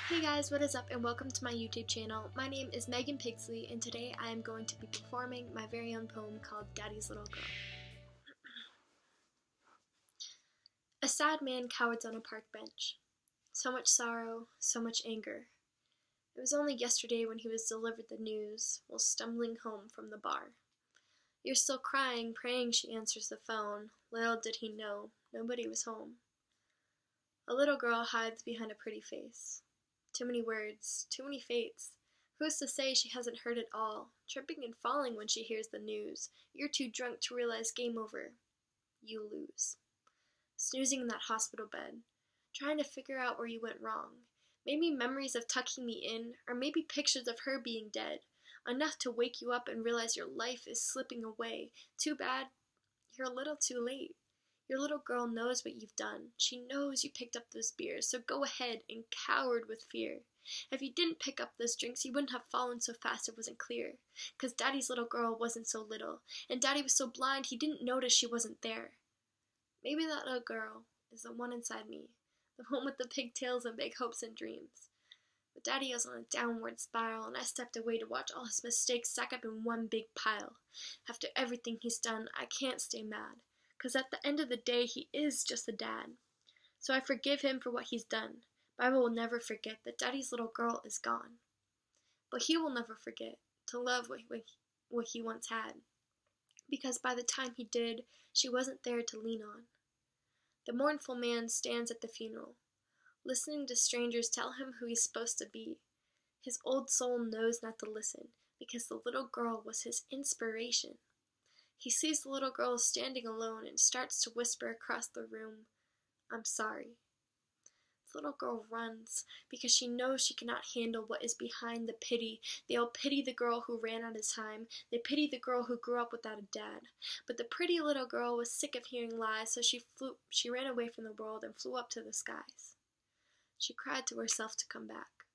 Hey guys, what is up and welcome to my YouTube channel. My name is Megan Pigsley and today I am going to be performing my very own poem called Daddy's Little Girl. A sad man cowers on a park bench. So much sorrow, so much anger. It was only yesterday when he was delivered the news while stumbling home from the bar. You're still crying, praying, she answers the phone. Little did he know, nobody was home. A little girl hides behind a pretty face. Too many words, too many fates. Who's to say she hasn't heard it all, tripping and falling when she hears the news. You're too drunk to realize game over. You lose. Snoozing in that hospital bed, trying to figure out where you went wrong. Maybe memories of tucking me in, or maybe pictures of her being dead. Enough to wake you up and realize your life is slipping away. Too bad, you're a little too late. Your little girl knows what you've done. She knows you picked up those beers, so go ahead and cowered with fear. If you didn't pick up those drinks, you wouldn't have fallen so fast it wasn't clear. 'Cause Daddy's little girl wasn't so little, and Daddy was so blind he didn't notice she wasn't there. Maybe that little girl is the one inside me, the one with the pigtails and big hopes and dreams. But Daddy is on a downward spiral, and I stepped away to watch all his mistakes stack up in one big pile. After everything he's done, I can't stay mad. 'Cause at the end of the day, he is just a dad. So I forgive him for what he's done, but I will never forget that Daddy's little girl is gone. But he will never forget to love what he once had, because by the time he did, she wasn't there to lean on. The mournful man stands at the funeral, listening to strangers tell him who he's supposed to be. His old soul knows not to listen, because the little girl was his inspiration. He sees the little girl standing alone and starts to whisper across the room, "I'm sorry." The little girl runs because she knows she cannot handle what is behind the pity. They all pity the girl who ran out of time. They pity the girl who grew up without a dad. But the pretty little girl was sick of hearing lies, so she ran away from the world and flew up to the skies. She cried to herself to come back,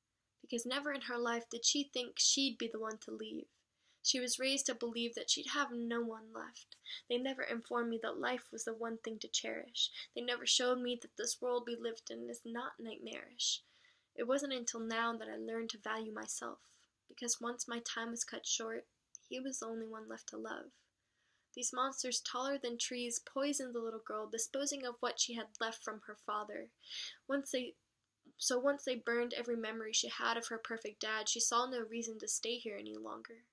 because never in her life did she think she'd be the one to leave. She was raised to believe that she'd have no one left. They never informed me that life was the one thing to cherish. They never showed me that this world we lived in is not nightmarish. It wasn't until now that I learned to value myself, because once my time was cut short, he was the only one left to love. These monsters taller than trees poisoned the little girl, disposing of what she had left from her father. Once they burned every memory she had of her perfect dad, she saw no reason to stay here any longer.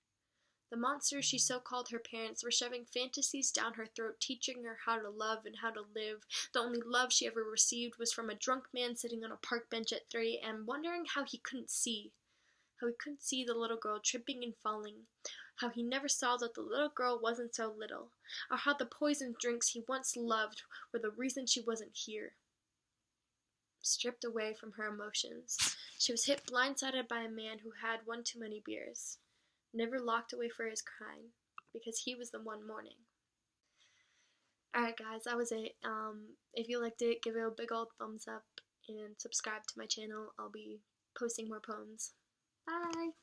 The monsters she so called her parents were shoving fantasies down her throat, teaching her how to love and how to live. The only love she ever received was from a drunk man sitting on a park bench at 3 a.m., wondering how he couldn't see. How he couldn't see the little girl tripping and falling. How he never saw that the little girl wasn't so little. Or how the poisoned drinks he once loved were the reason she wasn't here. Stripped away from her emotions, she was hit blindsided by a man who had one too many beers. Never locked away for his crime, because he was the one mourning. Alright guys, that was it. If you liked it, give it a big old thumbs up and subscribe to my channel. I'll be posting more poems. Bye!